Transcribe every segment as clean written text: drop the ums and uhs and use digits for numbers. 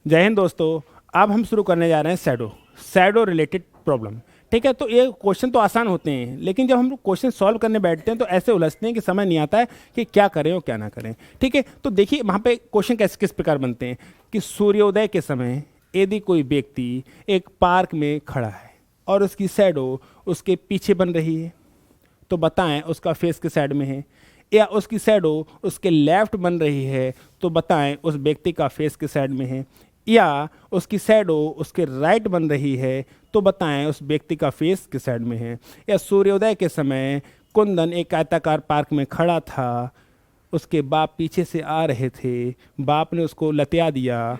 जय हिंद दोस्तों। अब हम शुरू करने जा रहे हैं शैडो रिलेटेड प्रॉब्लम। ठीक है, तो ये क्वेश्चन तो आसान होते हैं, लेकिन जब हम क्वेश्चन सॉल्व करने बैठते हैं तो ऐसे उलझते हैं कि समझ नहीं आता है कि क्या करें और क्या ना करें। ठीक है, तो देखिए वहाँ पे क्वेश्चन कैसे किस प्रकार बनते हैं कि सूर्योदय के समय यदि कोई व्यक्ति एक पार्क में खड़ा है और उसकी शैडो उसके पीछे बन रही है, तो बताएं उसका फेस किस साइड में है। या उसकी शैडो उसके लेफ्ट बन रही है, तो बताएं उस व्यक्ति का फेस किस साइड में है। या उसकी शैडो उसके राइट बन रही है, तो बताएं उस व्यक्ति का फेस किस साइड में है। या सूर्योदय के समय कुंदन एक आयताकार पार्क में खड़ा था, उसके बाप पीछे से आ रहे थे, बाप ने उसको लतिया दिया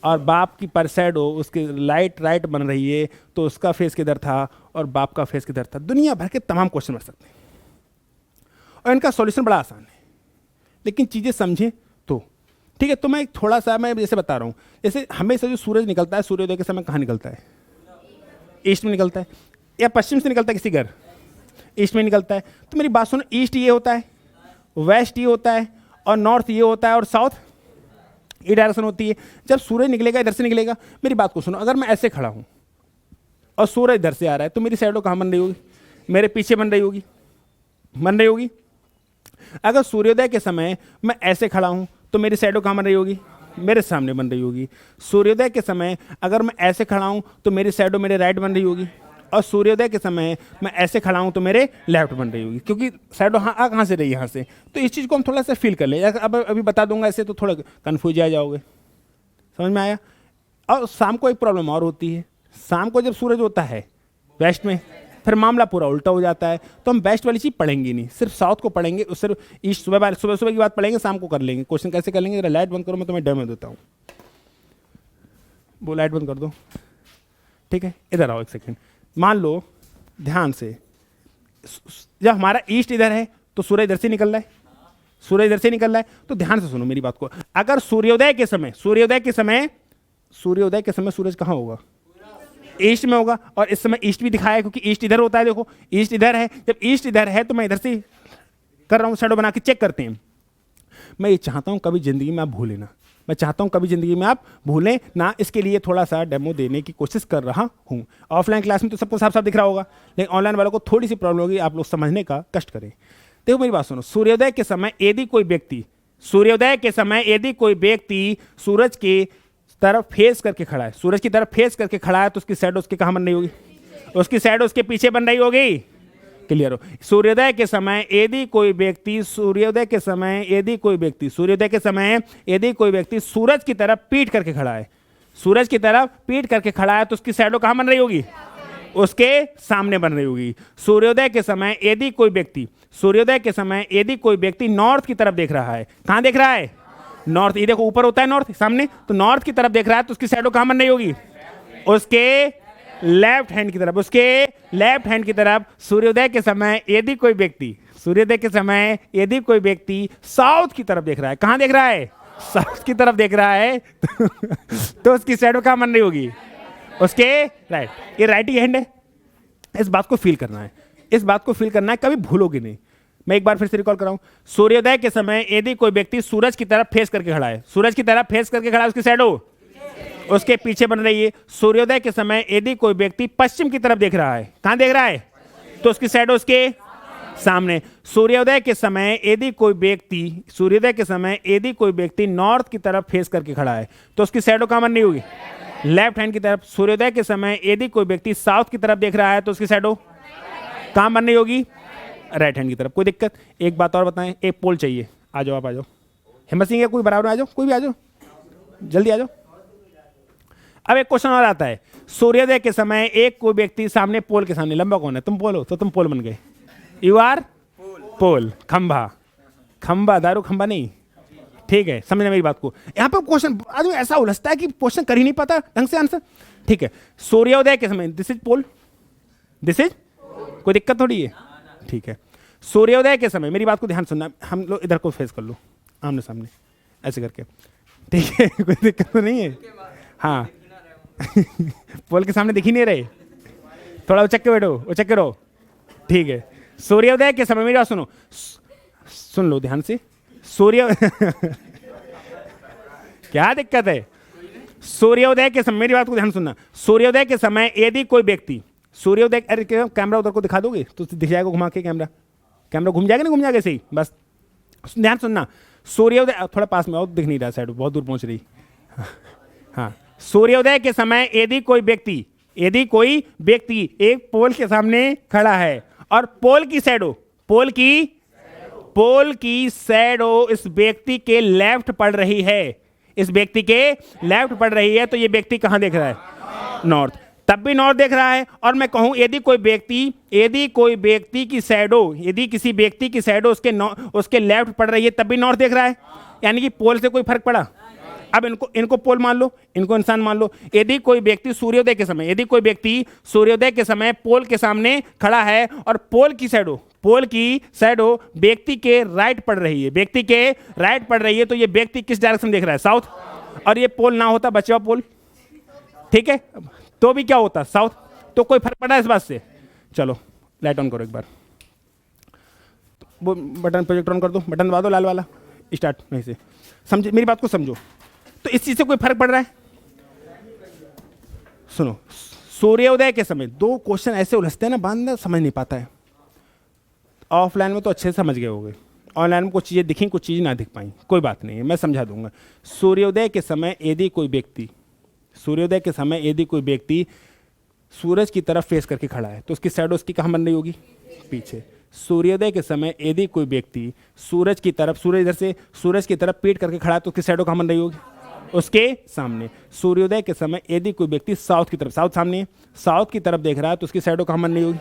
और बाप की पर शैडो उसके राइट बन रही है, तो उसका फेस किधर था और बाप का फेस किधर था। दुनिया भर के तमाम क्वेश्चन बन सकते हैं और इनका सॉल्यूशन बड़ा आसान है, लेकिन चीज़ें समझें तो। ठीक है, तो मैं थोड़ा सा मैं जैसे बता रहा हूँ, जैसे हमेशा जो सूरज निकलता है सूर्योदय के समय कहाँ निकलता है? ईस्ट में निकलता है या पश्चिम से निकलता है? किसी घर ईस्ट में निकलता है। तो मेरी बात सुनो, ईस्ट ये होता है, वेस्ट ये होता है और नॉर्थ ये होता है और साउथ ये डायरेक्शन होती है। जब सूरज निकलेगा इधर से निकलेगा। मेरी बात को सुनो, अगर मैं ऐसे खड़ा हूँ और सूरज इधर से आ रहा है, तो मेरी शैडो कहाँ बन रही होगी? मेरे पीछे बन रही होगी। अगर सूर्योदय के समय मैं ऐसे खड़ा हूं, तो मेरी शैडो कहाँ बन रही होगी? मेरे सामने बन रही होगी। सूर्योदय के समय अगर मैं ऐसे खड़ा हूं, तो मेरी शैडो मेरे राइट बन रही होगी। और सूर्योदय के समय मैं ऐसे खड़ा हूं, तो मेरे लेफ्ट बन रही होगी, क्योंकि शैडो आ कहाँ से रही? यहाँ से। तो इस चीज़ को हम थोड़ा सा फील कर ले। अब अभी बता दूंगा ऐसे तो थोड़ा कन्फ्यूज आ जाओगे। समझ में आया? और शाम को एक प्रॉब्लम और होती है। शाम को जब सूरज होता है वेस्ट में, फिर मामला पूरा उल्टा हो जाता है। तो हम वेस्ट वाली चीज़ पढ़ेंगे नहीं, सिर्फ साउथ को पढ़ेंगे। सिर्फ ईस्ट सुबह की बात पढ़ेंगे, शाम को कर लेंगे। क्वेश्चन कैसे कर लेंगे? लाइट बंद करो, मैं तुम्हें डेमो देता हूँ। वो लाइट बंद कर दो। ठीक है, इधर आओ एक सेकेंड। मान लो ध्यान से, जब हमारा ईस्ट इधर है तो सूर्य इधर से निकल रहा है, तो ध्यान से सुनो मेरी बात को। अगर सूर्योदय के समय सूरज कहाँ होगा? ईस्ट में होगा। और इस समय ईस्ट भी दिखाया है, क्योंकि ईस्ट इधर होता है। देखो ईस्ट इधर है, जब ईस्ट इधर है तो मैं इधर से कर रहा हूं, शैडो बना के चेक करते हैं। मैं ये चाहता हूं कभी जिंदगी में आप भूलें ना, इसके लिए थोड़ा सा डेमो देने की कोशिश कर रहा हूं। ऑफलाइन क्लास में तो सबको साफ साफ दिख रहा होगा, लेकिन ऑनलाइन वालों को थोड़ी सी प्रॉब्लम होगी, आप लोग समझने का कष्ट करें। देखो मेरी बात सुनो, सूर्योदय के समय यदि कोई व्यक्ति सूरज के तरफ फेस करके खड़ा है, तो उसकी शैडो उसके कहाँ बन रही होगी? उसकी शैडो उसके पीछे बन रही होगी। क्लियर हो? सूर्योदय के समय यदि कोई व्यक्ति सूरज की तरफ पीठ करके खड़ा है, तो उसकी शैडो कहाँ बन रही होगी? उसके सामने बन रही होगी। सूर्योदय के समय यदि कोई व्यक्ति नॉर्थ की तरफ देख रहा है, कहाँ देख रहा है? नॉर्थ। ये देखो ऊपर होता है नॉर्थ सामने, तो नॉर्थ की तरफ देख रहा है, तो उसकी शैडो कहाँ बन रही होगी? उसके लेफ्ट हैंड की तरफ। सूर्योदय के समय यदि कोई व्यक्ति साउथ की तरफ देख रहा है, कहाँ देख रहा है? साउथ की तरफ देख रहा है, तो उसकी शैडो कहाँ बन रही होगी? उसके राइट। ये राइट ही हैंड है। इस बात को फील करना है, कभी भूलोगे नहीं। मैं एक बार फिर से रिकॉल कर रहा हूं। सूर्योदय के समय यदि कोई व्यक्ति सूरज की तरफ फेस करके खड़ा है, उसकी शैडो उसके पीछे बन रही है। सूर्योदय के समय यदि कोई व्यक्ति पश्चिम की तरफ देख रहा है, कहां देख रहा है? तो उसकी शैडो उसके सामने। सूर्योदय के समय यदि कोई व्यक्ति नॉर्थ की तरफ फेस करके खड़ा है, तो उसकी शैडो कहां बन रही होगी? लेफ्ट हैंड की तरफ। सूर्योदय के समय यदि कोई व्यक्ति साउथ की तरफ देख रहा है, तो उसकी शैडो कहां बन रही होगी? राइट हैंड की तरफ। कोई दिक्कत? एक बात और बताएं, एक पोल चाहिए। आ जाओ, आप आ जाओ। हिम्मत सिंह है कोई बराबर आ जाओ, कोई भी आ जाओ, जल्दी आ जाओ। अब एक क्वेश्चन और आता है। सूर्योदय के समय एक कोई व्यक्ति सामने पोल के सामने, लंबा कौन है? तुम पोल हो, तो तुम पोल बन गए। यू आर पोल। खंबा दारू खंबा नहीं। ठीक है, समझना मेरी बात को। यहाँ पे क्वेश्चन आदमी ऐसा उलझता है कि क्वेश्चन कर ही नहीं पाता ढंग से आंसर। ठीक है, सूर्योदय के समय दिस इज पोल, कोई दिक्कत थोड़ी है। ठीक है, सूर्योदय के समय मेरी बात को ध्यान सुनना। हम लोग इधर को फेस कर लो, आमने सामने ऐसे करके। ठीक है, कोई दिक्कत तो नहीं है? हाँ पोल के सामने दिख ही नहीं रहे, थोड़ा उचक के रहो। ठीक है, सूर्योदय के समय मेरी बात सुन लो ध्यान से। क्या दिक्कत है? सूर्योदय के समय, मेरी बात को ध्यान सुनना, सूर्योदय के समय यदि कोई व्यक्ति सूर्योदय, अरे कैमरा उधर को दिखा दोगे तो दिख जाएगा घुमा के, कैमरा कैमरा घूम जाएगा ना, घूम जाएगा सही, बस ध्यान सुनना। सूर्योदय थोड़ा पास में आओ, दिख नहीं रहा साइड, बहुत दूर पहुंच रही। हाँ, सूर्योदय के समय यदि कोई व्यक्ति एक पोल के सामने खड़ा है और पोल की शैडो इस व्यक्ति के लेफ्ट पड़ रही है, तो ये व्यक्ति कहां देख रहा है? नॉर्थ। तब भी नॉर्थ देख रहा है। और मैं कहूं यदि कोई व्यक्ति की शैडो, यदि किसी व्यक्ति की शैडो उसके लेफ्ट पड़ रही है, तब भी नॉर्थ देख रहा है, यानी कि पोल से कोई फर्क पड़ा? अब इनको पोल मान लो, इनको इंसान मान लो। यदि कोई व्यक्ति सूर्योदय के समय पोल के सामने खड़ा है और पोल की शैडो व्यक्ति के राइट पड़ रही है, तो ये व्यक्ति किस डायरेक्शन देख रहा है? साउथ। और ये पोल ना होता, बचा हुआ पोल, ठीक है, तो भी क्या होता? साउथ। तो कोई फर्क पड़ा इस बात से? चलो लाइट ऑन करो एक बार, वो बटन प्रोजेक्ट ऑन कर दो, बटन दबा दो लाल वाला, स्टार्ट। नहीं से समझे, मेरी बात को समझो। तो इस चीज से कोई फर्क पड़ रहा है? सुनो, सूर्योदय के समय दो क्वेश्चन ऐसे उलझते हैं ना, बंदा समझ नहीं पाता है। ऑफलाइन में तो अच्छे से समझ गए होंगे, ऑनलाइन में कुछ चीजें दिखी, कुछ चीजें ना दिख पाई, कोई बात नहीं है, मैं समझा दूंगा। सूर्योदय के समय यदि कोई व्यक्ति सूरज की तरफ फेस करके खड़ा है, तो उसकी शैडो उसकी कहाँ बन रही होगी? पीछे। सूर्योदय के समय यदि कोई व्यक्ति सूरज इधर से सूरज की तरफ पीठ करके खड़ा है, तो उसकी शैडो कहाँ बन रही होगी? उसके सामने। सूर्योदय के समय यदि कोई व्यक्ति साउथ की तरफ देख रहा है, तो उसकी शैडो कहाँ बन रही होगी?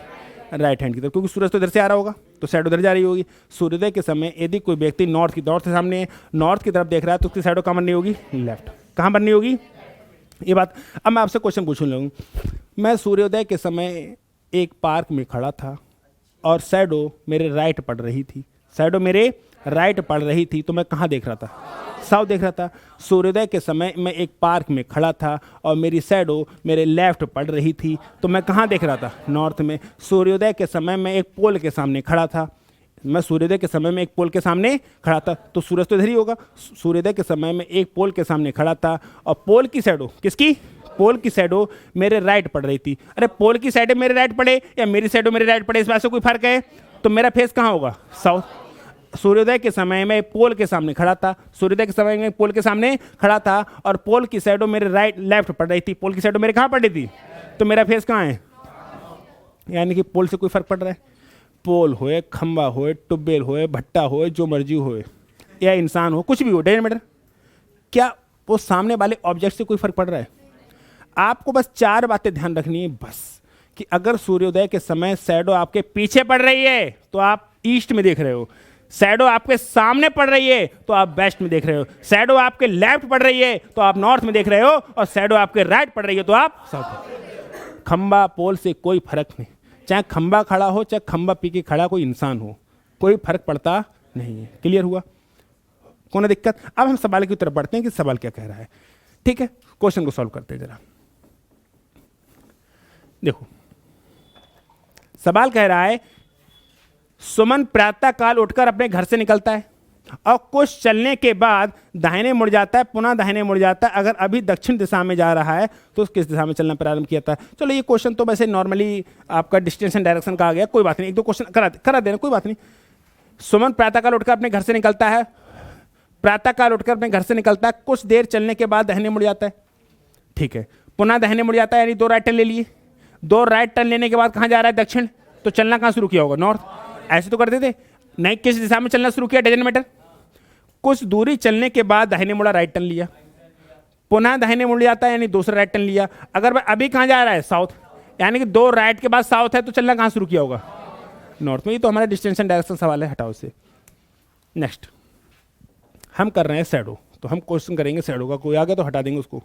राइट हैंड की तरफ, क्योंकि सूरज तो इधर से आ रहा होगा, तो शैडो इधर जा रही होगी। सूर्योदय के समय यदि कोई व्यक्ति नॉर्थ से सामने नॉर्थ की तरफ देख रहा है, तो उसकी शैडो कहाँ बन रही होगी? लेफ्ट। कहाँ बननी होगी ये बात? अब मैं आपसे क्वेश्चन पूछूं लूँ, मैं सूर्योदय के समय एक पार्क में खड़ा था और शैडो मेरे राइट पड़ रही थी, तो मैं कहाँ देख रहा था? साउथ देख रहा था। सूर्योदय के समय मैं एक पार्क में खड़ा था और मेरी शैडो मेरे लेफ्ट पड़ रही थी, तो मैं कहाँ देख रहा था? नॉर्थ में। सूर्योदय के समय मैं एक पोल के सामने खड़ा था, तो सूरज तो इधर ही होगा। सूर्योदय के समय में एक पोल के सामने खड़ा था और पोल की शैडो मेरे राइट पड़ रही थी। अरे पोल की शैडो मेरे राइट पड़े या मेरी शैडो मेरे राइट पड़े, इस बात से कोई फर्क है? तो मेरा फेस कहाँ होगा? साउथ। सूर्योदय के समय में पोल के सामने खड़ा था और पोल की शैडो मेरे लेफ्ट पड़ रही थी, पोल की शैडो मेरे कहाँ पड़ रही थी? तो मेरा फेस कहाँ है? यानी कि पोल से कोई फर्क पड़ रहा है? पोल होए, खंबा होए, टुब्बेल होए, भट्टा होए, जो मर्जी होए, या इंसान हो, कुछ भी हो, डजंट मैटर, क्या वो सामने वाले ऑब्जेक्ट से कोई फर्क पड़ रहा है? आपको बस 4 बातें ध्यान रखनी है बस, कि अगर सूर्योदय के समय शैडो आपके पीछे पड़ रही है तो आप ईस्ट में देख रहे हो, शैडो आपके सामने पड़ रही है तो आप वेस्ट में देख रहे हो, शैडो आपके लेफ्ट पड़ रही है तो आप नॉर्थ में देख रहे हो, और शैडो आपके राइट पड़ रही है तो आप साउथ। खंबा पोल से कोई फर्क नहीं, चाहे खंबा खड़ा हो चाहे खंबा पी के खड़ा कोई इंसान हो, कोई फर्क पड़ता नहीं है। क्लियर हुआ? कौन दिक्कत? अब हम सवाल की तरफ बढ़ते हैं कि सवाल क्या कह रहा है। ठीक है, क्वेश्चन को सॉल्व करते हैं जरा। देखो, सवाल कह रहा है सुमन प्रातः काल उठकर अपने घर से निकलता है और कुछ चलने के बाद दाहिने मुड़ जाता है, पुनः दाहिने मुड़ जाता है। अगर अभी दक्षिण दिशा में जा रहा है तो किस दिशा में चलना प्रारंभ किया था? चलो ये क्वेश्चन तो वैसे नॉर्मली आपका डिस्टेंस एंड डायरेक्शन का आ गया, कोई बात नहीं, 1-2 क्वेश्चन करा देना, कोई बात नहीं। सुमन प्रातःकाल उठकर अपने घर से निकलता है, कुछ देर चलने के बाद दाहिने मुड़ जाता है, ठीक है, पुनः दाहिने मुड़ जाता है, यानी 2 राइट टर्न ले लिए। 2 राइट टर्न लेने के बाद कहाँ जा रहा है? दक्षिण। तो चलना कहाँ शुरू किया होगा? नॉर्थ। ऐसे तो करते थे नहीं, किस दिशा में चलना शुरू किया डजंट मैटर। कुछ दूरी चलने के बाद दाहिने मुड़ा, राइट टर्न लिया, पुनः दाहिने मुड़ जाता है, यानी दूसरा राइट टर्न लिया। अगर अभी कहाँ जा रहा है? साउथ, यानी कि 2 राइट के बाद साउथ है, तो चलना कहाँ शुरू किया होगा? नॉर्थ में। ये तो हमारा डिस्टेंस एंड डायरेक्शन सवाल है, हटाओ से। नेक्स्ट हम कर रहे हैं शैडो, तो हम क्वेश्चन करेंगे शैडो का, कोई आ गया तो हटा देंगे उसको।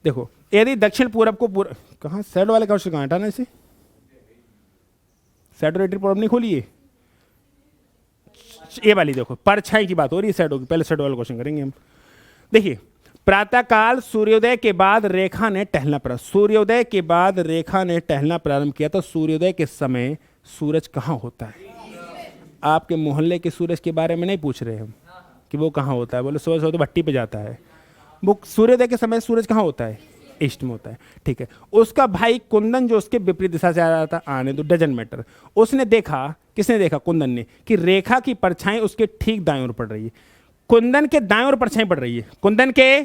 देखो, यदि दक्षिण पूरब को कहाँ शैडो वाले क्वेश्चन कहाँ हटाना? इसे शैडो रेटिव प्रॉब्लम नहीं खोलिए, ये वाली देखो, परछाई की बात हो रही है शैडो की। पहले शैडो वाला क्वेश्चन करेंगे हम। देखिए, प्रातःकाल सूर्योदय के बाद रेखा ने टहलना प्रारंभ किया। तो सूर्योदय के समय सूरज कहाँ होता है? आपके मोहल्ले के सूरज के बारे में नहीं पूछ रहे हम, कि वो कहाँ होता है? बोले सुबह सुबह तो भट्टी पे जाता है। वो सूर्योदय के समय सूरज कहाँ होता है? ईस्ट में होता है। ठीक है, उसका भाई कुंदन जो उसके विपरीत दिशा से आ रहा था, आने दो, डजंट मैटर। उसने देखा, किसने देखा? कुंदन ने, कि रेखा की परछाई उसके ठीक दाएं ओर पड़ रही है। कुंदन के दाएं ओर परछाई पड़ रही है, कुंदन के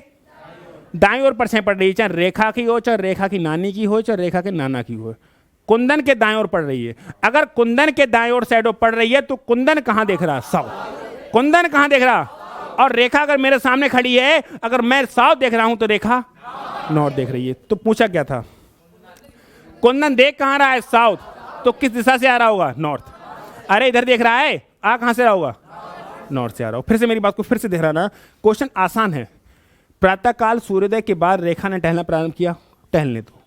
दाएं ओर परछाई पड़ रही है, चाहे रेखा की हो, चाहे रेखा की नानी की हो, चाहे रेखा के नाना की हो, कुंदन के दाएं ओर पड़ रही है। अगर कुंदन के दाएं ओर शैडो पड़ रही है तो कुंदन कहां देख रहा? साउथ। कुंदन कहां देख रहा? और रेखा अगर मेरे सामने खड़ी है, अगर मैं साउथ देख रहा हूं तो रेखा नॉर्थ देख रही है। तो पूछा क्या था? कुंदन देख कहां रहा है? साउथ। तो किस दिशा से आ रहा होगा? नॉर्थ। अरे इधर देख रहा है, आ कहां से रहा होगा? नॉर्थ से आ रहा हो। फिर से मेरी बात को फिर से देख रहा ना, क्वेश्चन आसान है। प्रातःकाल सूर्योदय के बाद रेखा ने टहलना प्रारंभ किया, टहलने दो।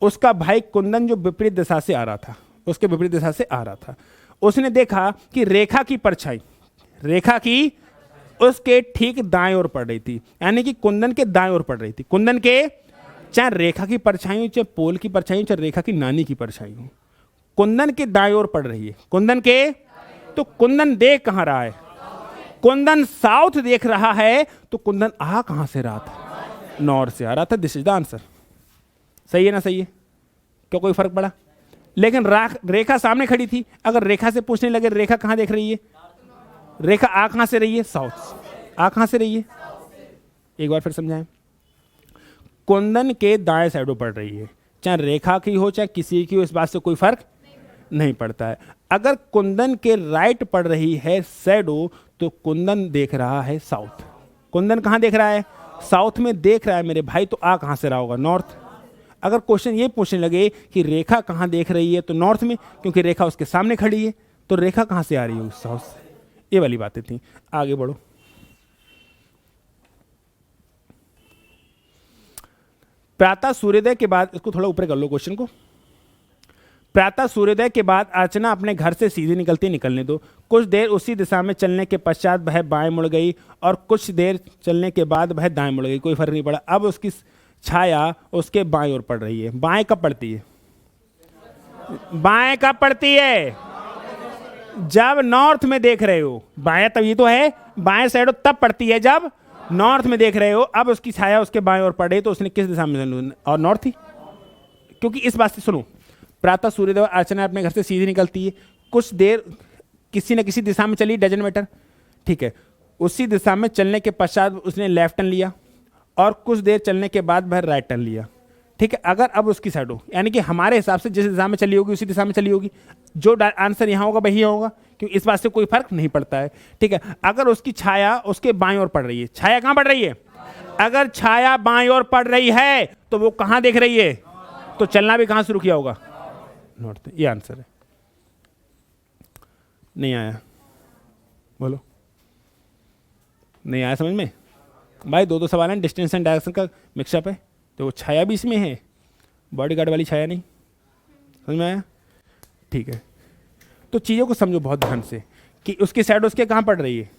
उसका भाई कुंदन जो विपरीत दिशा से आ रहा था, उसके विपरीत दिशा से आ रहा था, उसने देखा कि रेखा की परछाई, रेखा की उसके ठीक दाएं ओर पड़ रही थी, यानी कि कुंदन के दाएं ओर पड़ रही थी। कुंदन के, चाहे रेखा की परछाई हो, चाहे पोल की परछाई हो, चाहे रेखा की नानी की परछाई हो, कुंदन के दाएं ओर पड़ रही है। कुंदन के, तो कुंदन देख कहां रहा है? कुंदन साउथ देख रहा है। तो कुंदन आ कहां से रहा था? नॉर्थ से आ रहा था। This is the answer. सही है ना? सही है, क्या कोई फर्क पड़ा? लेकिन रेखा सामने खड़ी थी, अगर रेखा से पूछने लगे रेखा कहां देख रही है? रेखा आ कहां से रही है? साउथ। आ कहां से रही है? एक बार फिर समझाएं। कुंदन के दाएं साइडों पड़ रही है, चाहे रेखा की हो चाहे किसी की हो, इस बात से कोई फर्क नहीं पड़ता है। अगर कुंदन के राइट पड़ रही है शैडो, तो कुंदन देख रहा है साउथ। कुंदन कहां देख रहा है? साउथ में देख रहा है मेरे भाई। तो आ कहां से रहा होगा? नॉर्थ। अगर क्वेश्चन ये पूछने लगे कि रेखा कहां देख रही है, तो नॉर्थ में, क्योंकि रेखा उसके सामने खड़ी है। तो रेखा कहां से आ रही है? साउथ से। ये वाली बातें थी। आगे बढ़ो। प्रातः सूर्योदय के बाद, इसको थोड़ा ऊपर कर लो क्वेश्चन को। प्रातः सूर्योदय के बाद अर्चना अपने घर से सीधी निकलती, निकलने दो। कुछ देर उसी दिशा में चलने के पश्चात वह बाएं मुड़ गई, और कुछ देर चलने के बाद वह दाएं मुड़ गई। कोई फर्क नहीं पड़ा। अब उसकी छाया उसके बाएं ओर पड़ रही है। बाएं कब पड़ती है? बाएं कब पड़ती है? जब नॉर्थ में देख रहे हो। बाएं तब ये तो है, बाएं साइड तब पड़ती है जब नॉर्थ में देख रहे हो। अब उसकी छाया उसके बाएं ओर पड़े, तो उसने किस दिशा में? और नॉर्थ ही। क्योंकि इस बात से सुनो, प्रातः सूर्योदय अर्चना अपने घर से सीधी निकलती है, कुछ देर किसी न किसी दिशा में चली, डजंट मैटर, ठीक है। उसी दिशा में चलने के पश्चात उसने लेफ्ट टर्न लिया, और कुछ देर चलने के बाद वह राइट टर्न लिया, ठीक है। अगर अब उसकी साइड हो, यानी कि हमारे हिसाब से जिस दिशा में चली होगी उसी दिशा में चली होगी, जो आंसर यहाँ होगा वही होगा, क्योंकि इस बात से कोई फर्क नहीं पड़ता है, ठीक है। अगर उसकी छाया उसके बाईं ओर पड़ रही है, छाया कहाँ पड़ रही है? अगर छाया बाईं ओर पड़ रही है तो वो कहाँ देख रही है? तो चलना भी कहाँ शुरू किया होगा? नॉर्थ। ये आंसर है। नहीं आया? बोलो। नहीं आया समझ में? भाई दो सवाल हैं, डिस्टेंस एंड डायरेक्शन का मिक्सअप है, तो वो छाया भी इसमें है, बॉडीगार्ड वाली छाया नहीं। समझ में आया? ठीक है। तो चीज़ों को समझो बहुत ध्यान से कि उसकी साइड उसके कहाँ पड़ रही है?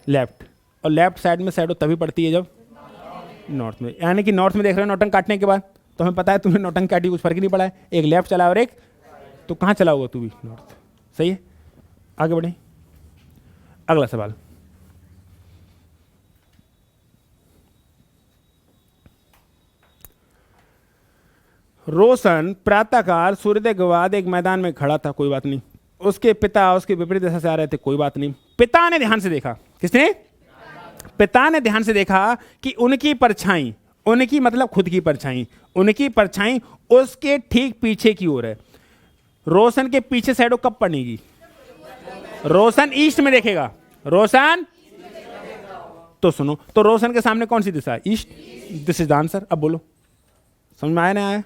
लेफ्ट। और लेफ्ट साइड में साइड तभी पड़ती है जब नॉर्थ में, यानी कि नॉर्थ में देख रहे हो नौटंक काटने के बाद, तो हमें पता है तुम्हें नौटंक काटी कुछ फर्क ही नहीं पड़ा है, एक लेफ्ट चला और एक, तो कहाँ चला होगा तू भी? नॉर्थ। सही है। आगे बढ़े। अगला सवाल, रोशन प्रातःकाल सूर्योदय के बाद एक मैदान में खड़ा था, कोई बात नहीं। उसके पिता उसके विपरीत दिशा से आ रहे थे, कोई बात नहीं। पिता ने ध्यान से देखा, किसने? पिता ने ध्यान से देखा कि उनकी परछाई, उनकी मतलब खुद की परछाई, उनकी परछाई उसके ठीक पीछे की ओर है। रोशन के पीछे शैडो कब पड़ेगी? रोशन ईस्ट में देखेगा। रोशन, तो सुनो, तो रोशन के सामने कौन सी दिशा है? East. This is the answer. अब बोलो, समझ में आया ना? आया?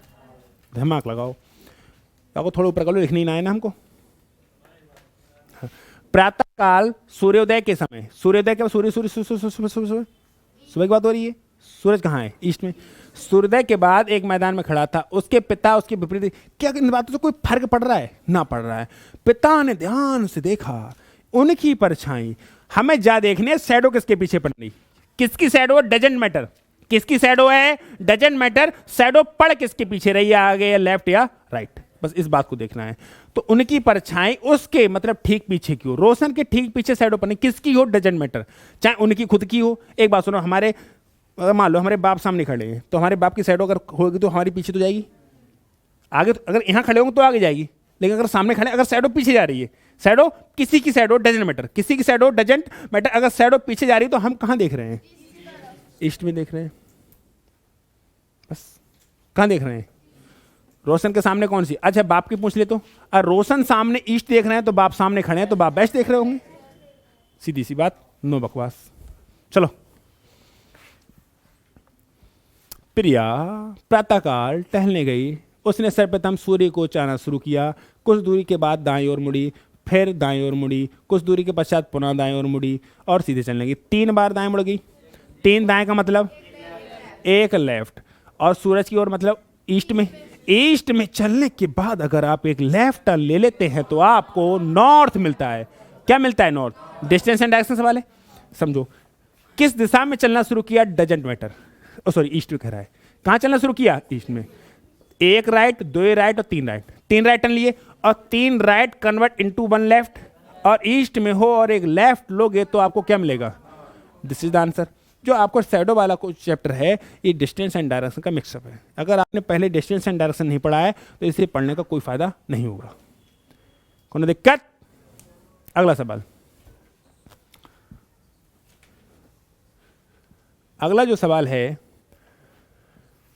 दिमाग लगाओ। आपको थोड़ा ऊपर कर लो, लिखनी ना आए ना हमको। प्रातःकाल सूर्योदय के समय, सूर्योदय के सूर्य सूर्य सुबह की बात हो रही है। सूरज कहाँ है? ईस्ट में। सूर्योदय के बाद एक मैदान में खड़ा था, उसके पिता उसके विपरीत। क्या इन बातों से कोई फर्क पड़ रहा है? ना पड़ रहा है। पिता ने ध्यान से देखा उनकी परछाई। हमें जा देखने शैडो किसके पीछे पड़ रही, किसकी शैडो? डजंट मैटर किसकी शैडो है, डजंट मैटर। शैडो पड़ किसके पीछे रही है, आगे या लेफ्ट या राइट, बस इस बात को देखना है। तो उनकी परछाई उसके मतलब ठीक पीछे की हो, रोशन के ठीक पीछे शैडो पड़नी, किसकी हो डजेंट मैटर, चाहे उनकी खुद की हो। एक बात सुनो, हमारे मान लो हमारे बाप सामने खड़े हैं, तो हमारे बाप की शैडो अगर होगी तो हमारी पीछे तो जाएगी आगे, तो अगर यहाँ खड़े होंगे तो आगे जाएगी, लेकिन अगर सामने खड़े, अगर शैडो पीछे जा रही है, शैडो किसी की शैडो डजेंट मैटर, किसी की शैडो डजेंट मैटर, अगर शैडो पीछे जा रही है तो हम कहाँ देख रहे हैं, ईस्ट में देख रहे हैं। बस कहाँ देख रहे हैं, रोशन के सामने कौन सी, अच्छा बाप की पूछ ले तो, अगर रोशन सामने ईस्ट देख रहे हैं तो बाप सामने खड़े हैं तो बाप वेस्ट देख रहे होंगे, सीधी सी बात, नो बकवास। चलो, प्रिया प्रातःकाल टहलने गई, उसने सर्वप्रथम सूर्य को चाहना शुरू किया, कुछ दूरी के बाद दाईं ओर मुड़ी, फिर दाईं ओर मुड़ी, कुछ दूरी के पश्चात पुनः दाईं ओर मुड़ी और सीधे चलने लगी। 3 बार दाएं मुड़ गई, 3 दाएं का मतलब 1 लेफ्ट, और सूरज की ओर मतलब ईस्ट में, ईस्ट में चलने के बाद अगर आप एक लेफ्ट टर्न ले लेते हैं तो आपको नॉर्थ मिलता है। क्या मिलता है, नॉर्थ। डिस्टेंस एंड डायरेक्शन सवाल है, समझो। किस दिशा में चलना शुरू किया डजेंट मैटर, सॉरी ईस्ट में कह रहा है, कहाँ चलना शुरू किया, ईस्ट में। 1 राइट, 2 राइट और 3 राइट, 3 राइट टर्न लिए और 3 राइट कन्वर्ट इनटू 1 लेफ्ट, और ईस्ट में हो और एक लेफ्ट लोगे तो आपको क्या मिलेगा, दिस इज द आंसर। जो आपको शैडो वाला कोई चैप्टर है ये डिस्टेंस एंड डायरेक्शन का मिक्सअप है। अगर आपने पहले डिस्टेंस एंड डायरेक्शन नहीं पढ़ा है तो इसे पढ़ने का कोई फायदा नहीं होगा। कोई दिक्कत। अगला सवाल, अगला जो सवाल है,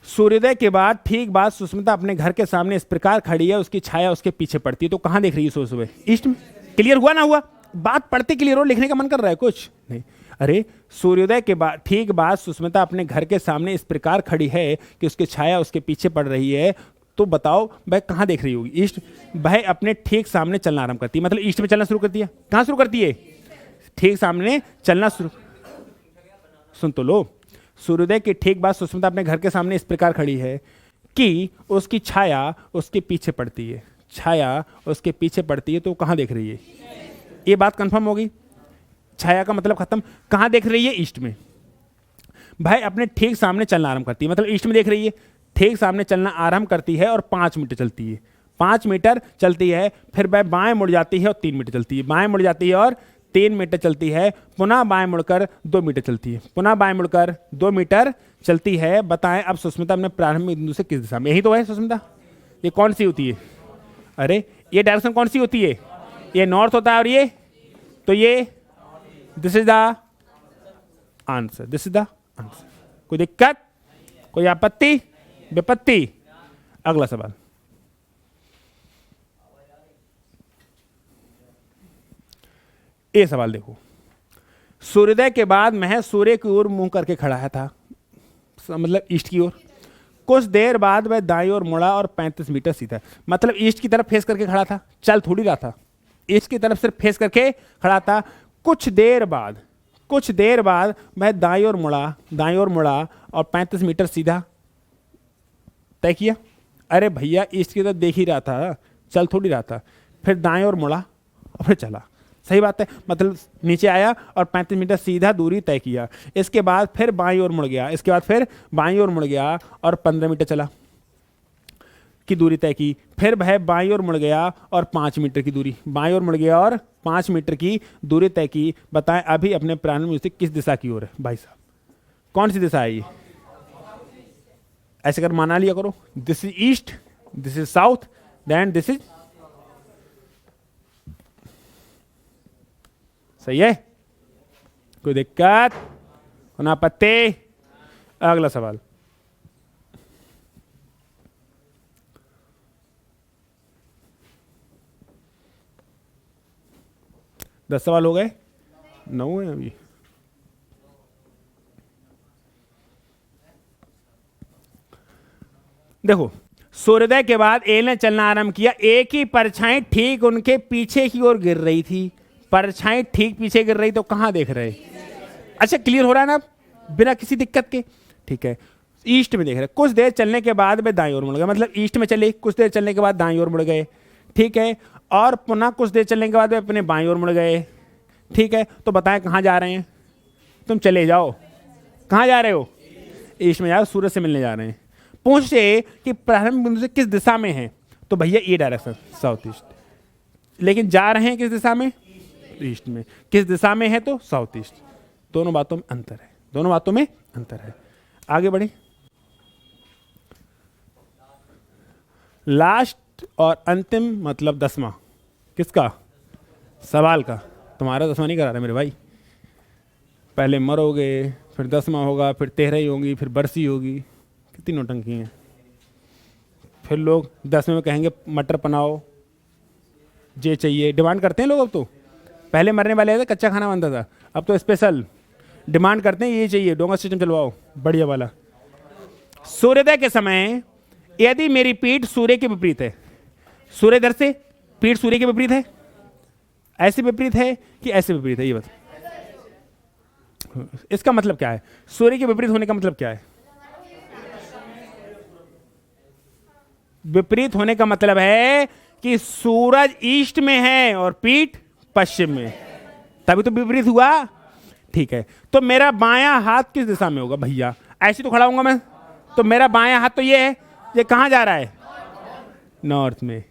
सूर्योदय के बाद ठीक बाद सुष्मिता अपने घर के सामने इस प्रकार खड़ी है, उसकी छाया उसके पीछे पड़ती है, तो कहां देख रही है सुबह सुबह, ईस्ट में। क्लियर हुआ ना हुआ, बात पढ़ते क्लियर हो, लिखने का मन कर रहा है कुछ नहीं। अरे सूर्योदय के बाद ठीक बाद सुष्मिता अपने घर के सामने इस प्रकार खड़ी है कि उसकी छाया उसके पीछे पड़ रही है, तो बताओ वह कहां देख रही होगी, ईस्ट। वह अपने ठीक सामने चलना आरंभ करती है, मतलब ईस्ट में चलना शुरू करती है। कहां शुरू करती है, ठीक सामने चलना शुरू। सुन तो लो, सूर्योदय के ठीक बाद सुष्मिता अपने घर के सामने इस प्रकार खड़ी है कि उसकी छाया उसके पीछे पड़ती है, छाया उसके पीछे पड़ती है, तो कहां देख रही है, ये बात कंफर्म होगी। छाया का मतलब खत्म, कहां देख रही है, ईस्ट में। भाई अपने ठीक सामने चलना आरंभ करती है, मतलब ईस्ट में देख रही है, ठीक सामने चलना आरंभ करती है और 5 मीटर चलती है, 5 मीटर चलती है, फिर वह बाएं मुड़ जाती है और 3 मीटर चलती है, बाएं मुड़ जाती है और 3 मीटर चलती है, पुनः बाएं मुड़कर 2 मीटर चलती है, पुनः बाएं मुड़कर 2 मीटर चलती है। बताएं अब सुष्मिता अपने प्रारंभिक बिंदु से किस दिशा में, यही तो है सुष्मिता, ये कौन सी होती है, अरे ये डायरेक्शन कौन सी होती है, ये नॉर्थ होता है, और ये तो ये, this is the answer, this is the answer. कोई दिक्कत, कोई आपत्ति विपत्ति। अगला सवाल, ये सवाल देखो, सूर्योदय के बाद महज सूर्य की ओर मुंह करके खड़ा था, मतलब ईस्ट की ओर। कुछ देर बाद वह दाईं ओर मुड़ा और 35 मीटर सीधा, मतलब ईस्ट की तरफ फेस करके खड़ा था, चल थोड़ी रहा था, ईस्ट की तरफ सिर्फ फेस करके खड़ा था। कुछ देर बाद वह दाईं ओर मुड़ा और 35 मीटर सीधा तय किया। अरे भैया ईस्ट की तरफ देख ही रहा था, चल थोड़ी रहा था, फिर दाईं ओर मुड़ा और फिर चला, सही बात है, मतलब नीचे आया और 35 मीटर सीधा दूरी तय किया। इसके बाद फिर बाईं ओर मुड़ गया, इसके बाद फिर बाईं ओर मुड़ गया और 15 मीटर चला की दूरी तय की, फिर वह बाईं ओर मुड़ गया और 5 मीटर की दूरी, बाईं ओर मुड़ गया और 5 मीटर की दूरी तय की। बताएं अभी अपने प्रारंभ से किस दिशा की ओर है भाई साहब, कौन सी दिशा है ये, ऐसे कर माना लिया करो, this is east, this is south, then this is, सही है, कोई दिक्कत, कोई आपत्ति। अगला सवाल, दस सवाल हो गए, 9 है अभी। देखो, सूर्योदय के बाद ए ने चलना आरंभ किया, ए की परछाई ठीक उनके पीछे की ओर गिर रही थी, परछाई ठीक पीछे गिर रही, तो कहां देख रहे, अच्छा क्लियर हो रहा है ना बिना किसी दिक्कत के, ठीक है। ईस्ट में देख रहे, कुछ देर चलने के बाद वे दाईं ओर मुड़ गए, मतलब ईस्ट में चले, कुछ देर चलने के बाद दाईं ओर मुड़ गए, ठीक है, और पुनः कुछ देर चलने के बाद वे अपने बाईं ओर मुड़ गए, ठीक है। तो बताएं कहाँ जा रहे हैं, तुम चले जाओ, कहाँ जा रहे हो, ईस्ट में जाओ, सूरज से मिलने जा रहे हैं। पूछे कि प्रारंभिक बिंदु से किस दिशा में है, तो भैया ये डायरेक्शन साउथ ईस्ट, लेकिन जा रहे हैं किस दिशा में, ईस्ट में। किस दिशा में है तो साउथ ईस्ट। दोनों बातों में अंतर है, दोनों बातों में अंतर है। आगे बढ़े। लास्ट और अंतिम मतलब 10वां किसका, सवाल का। तुम्हारा 10वां नहीं करा रहा मेरे भाई। पहले मरोगे, फिर 10वां होगा, फिर 13 होगी, फिर बरसी होगी। कितनी नौटंकी हैं। फिर लोग 10वें में कहेंगे मटर बनाओ, ये चाहिए, डिमांड करते हैं लोग। अब तो पहले मरने वाले थे कच्चा खाना बनता था, अब तो स्पेशल डिमांड करते हैं ये चाहिए, डोंगा सिस्टम चलवाओ बढ़िया वाला। सूर्योदय के समय यदि मेरी पीठ सूर्य के विपरीत है, सूर्य इधर से, पीठ सूर्य के विपरीत है, ऐसे विपरीत है कि ऐसे विपरीत है, ये बता। इसका मतलब क्या है, सूर्य के विपरीत होने का मतलब क्या है। विपरीत होने का मतलब है कि सूरज ईस्ट में है और पीठ पश्चिम में, तभी तो विपरीत हुआ। ठीक है, तो मेरा बायां हाथ किस दिशा में होगा भैया, ऐसे तो खड़ा हूंगा मैं, तो मेरा बायां हाथ तो ये है, ये कहां जा रहा है, नॉर्थ में,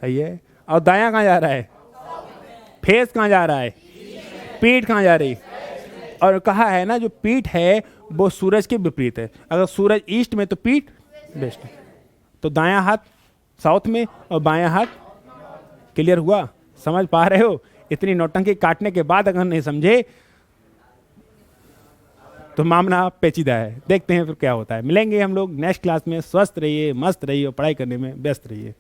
सही है। और दायां कहां जा रहा है, फेस कहां जा रहा है, पीठ कहां जा रही। और कहा है ना जो पीठ है वो सूरज के विपरीत है, अगर सूरज ईस्ट में तो पीठ वेस्ट। तो दायां हाथ साउथ में और बायां हाथ, क्लियर हुआ, समझ पा रहे हो। इतनी नौटंकी काटने के बाद अगर नहीं समझे तो मामला पेचीदा है। देखते हैं फिर क्या होता है। मिलेंगे हम लोग नेक्स्ट क्लास में। स्वस्थ रहिए, मस्त रहिए और पढ़ाई करने में व्यस्त रहिए।